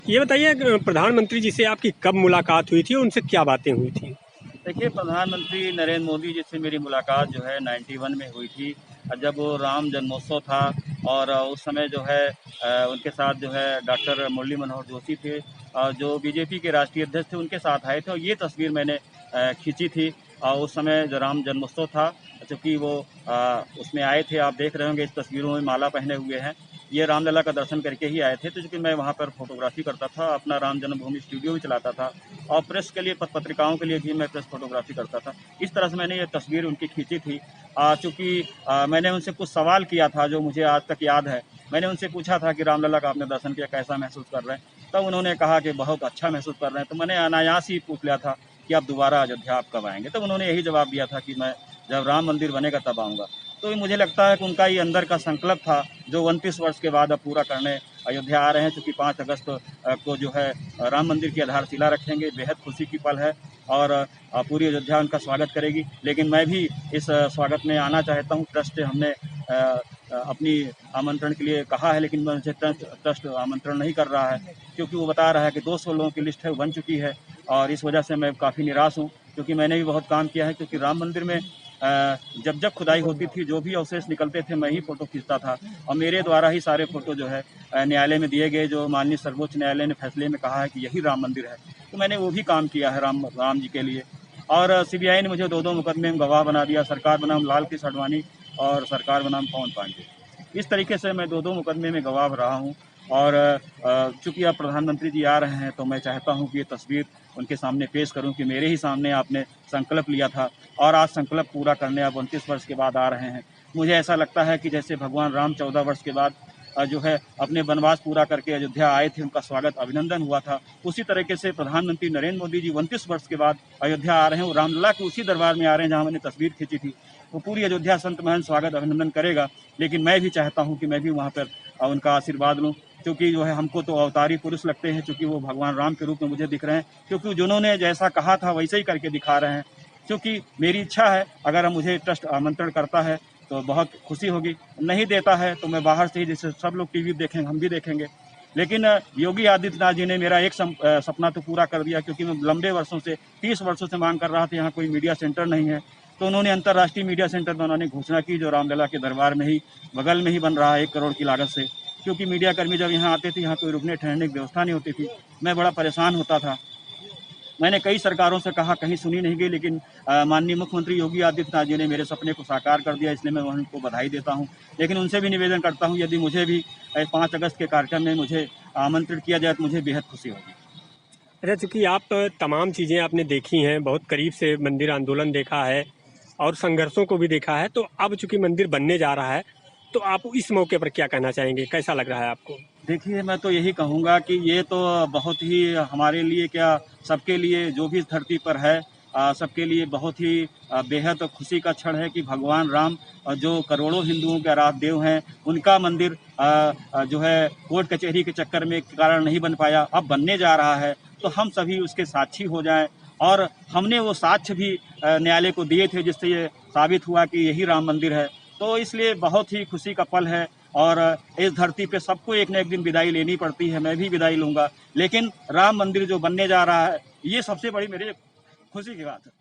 ये बताइए प्रधानमंत्री जी से आपकी कब मुलाकात हुई थी और उनसे क्या बातें हुई थी? देखिए, प्रधानमंत्री नरेंद्र मोदी जी से मेरी मुलाकात जो है 91 में हुई थी। जब वो राम जन्मोत्सव था और उस समय जो है उनके साथ जो है डॉक्टर मुरली मनोहर जोशी थे, जो बीजेपी के राष्ट्रीय अध्यक्ष थे, उनके साथ आए थे और ये तस्वीर मैंने खींची थी। उस समय जो राम जन्मोत्सव था, चूँकि वो उसमें आए थे, आप देख रहे होंगे इस तस्वीरों में माला पहने हुए हैं। ये रामलला का दर्शन करके ही आए थे, तो चूँकि मैं वहाँ पर फ़ोटोग्राफ़ी करता था, अपना राम जन्मभूमि स्टूडियो भी चलाता था और प्रेस के लिए, पत्रिकाओं के लिए भी मैं प्रेस फ़ोटोग्राफ़ी करता था। इस तरह से मैंने ये तस्वीर उनकी खींची थी। चूँकि मैंने उनसे कुछ सवाल किया था जो मुझे आज तक याद है। मैंने उनसे पूछा था कि रामलला का आपने दर्शन किया, कैसा महसूस कर रहे हैं? तब उन्होंने कहा कि बहुत अच्छा महसूस कर रहे हैं। तो मैंने अनायास ही पूछ लिया था कि आप दोबारा अयोध्या आप कब आएँगे? तब उन्होंने यही जवाब दिया था कि मैं जब राम मंदिर बनेगा तब आऊँगा। तो मुझे लगता है कि उनका ये अंदर का संकल्प था जो 29 वर्ष के बाद अब पूरा करने अयोध्या आ रहे हैं। चूँकि 5 अगस्त को जो है राम मंदिर की आधारशिला रखेंगे। बेहद खुशी की पल है और पूरी अयोध्या उनका स्वागत करेगी। लेकिन मैं भी इस स्वागत में आना चाहता हूँ। ट्रस्ट से हमने अपनी आमंत्रण के लिए कहा है, लेकिन मुझे ट्रस्ट आमंत्रण नहीं कर रहा है, क्योंकि वो बता रहा है कि 200 लोगों की लिस्ट है, वो बन चुकी है और इस वजह से मैं काफ़ी निराश हूँ, क्योंकि मैंने भी बहुत काम किया है। क्योंकि राम मंदिर में जब खुदाई होती थी, जो भी अवशेष निकलते थे, मैं ही फ़ोटो खींचता था और मेरे द्वारा ही सारे फ़ोटो जो है न्यायालय में दिए गए, जो माननीय सर्वोच्च न्यायालय ने फैसले में कहा है कि यही राम मंदिर है। तो मैंने वो भी काम किया है राम जी के लिए। और सीबीआई ने मुझे 2-2 मुकदमे में गवाह बना दिया। सरकार बनाम लाल कृष्ण आडवाणी और सरकार बनाम पवन पांडे। इस तरीके से मैं 2-2 मुकदमे में गवाह रहा हूँ और चूँकि अब प्रधानमंत्री जी आ रहे हैं, तो मैं चाहता हूँ कि ये तस्वीर उनके सामने पेश करूँ कि मेरे ही सामने आपने संकल्प लिया था और आज संकल्प पूरा करने आप 29 वर्ष के बाद आ रहे हैं। मुझे ऐसा लगता है कि जैसे भगवान राम 14 वर्ष के बाद जो है अपने वनवास पूरा करके अयोध्या आए थे, उनका स्वागत अभिनंदन हुआ था, उसी तरीके से प्रधानमंत्री नरेंद्र मोदी जी 29 वर्ष के बाद अयोध्या आ रहे हैं। वो रामलला के उसी दरबार में आ रहे हैं जहाँ मैंने तस्वीर खींची थी। वो पूरी अयोध्या संत महल स्वागत अभिनंदन करेगा, लेकिन मैं भी चाहता हूँ कि मैं भी वहाँ पर उनका आशीर्वाद लूँ, क्योंकि जो है हमको तो अवतारी पुरुष लगते हैं, क्योंकि वो भगवान राम के रूप में मुझे दिख रहे हैं, क्योंकि जिन्होंने जैसा कहा था वैसे ही करके दिखा रहे हैं। क्योंकि मेरी इच्छा है, अगर मुझे ट्रस्ट आमंत्रण करता है तो बहुत खुशी होगी, नहीं देता है तो मैं बाहर से ही, जैसे सब लोग टीवी देखेंगे हम भी देखेंगे। लेकिन योगी आदित्यनाथ जी ने मेरा एक सपना तो पूरा कर दिया, क्योंकि मैं लंबे वर्षों से 30 वर्षों से मांग कर रहा था, यहाँ कोई मीडिया सेंटर नहीं है। तो उन्होंने अंतर्राष्ट्रीय मीडिया सेंटर बनाने की घोषणा की, जो रामलला के दरबार में ही बगल में ही बन रहा है 1 करोड़ की लागत से। क्योंकि मीडिया कर्मी जब यहाँ आते थे, यहाँ कोई रुकने ठहरने की व्यवस्था नहीं होती थी, मैं बड़ा परेशान होता था। मैंने कई सरकारों से कहा, कहीं सुनी नहीं गई, लेकिन माननीय मुख्यमंत्री योगी आदित्यनाथ जी ने मेरे सपने को साकार कर दिया, इसलिए मैं उनको बधाई देता हूँ। लेकिन उनसे भी निवेदन करता हूँ, यदि मुझे भी 5 अगस्त के कार्यक्रम में मुझे आमंत्रित किया जाए तो मुझे बेहद खुशी होगी। अच्छा, चूँकि आप तमाम चीज़ें आपने देखी हैं, बहुत करीब से मंदिर आंदोलन देखा है और संघर्षों को भी देखा है, तो अब चूँकि मंदिर बनने जा रहा है, तो आप इस मौके पर क्या कहना चाहेंगे? कैसा लग रहा है आपको? देखिए, मैं तो यही कहूँगा कि ये तो बहुत ही हमारे लिए क्या, सबके लिए जो भी इस धरती पर है, सबके लिए बहुत ही बेहद खुशी का क्षण है कि भगवान राम जो करोड़ों हिंदुओं के आराध्य देव हैं, उनका मंदिर जो है कोर्ट कचहरी के चक्कर में के कारण नहीं बन पाया, अब बनने जा रहा है। तो हम सभी उसके साक्षी हो जाएँ और हमने वो साक्ष्य भी न्यायालय को दिए थे, जिससे ये साबित हुआ कि यही राम मंदिर है। तो इसलिए बहुत ही खुशी का पल है और इस धरती पे सबको एक न एक दिन विदाई लेनी पड़ती है, मैं भी विदाई लूँगा। लेकिन राम मंदिर जो बनने जा रहा है, ये सबसे बड़ी मेरी खुशी की बात है।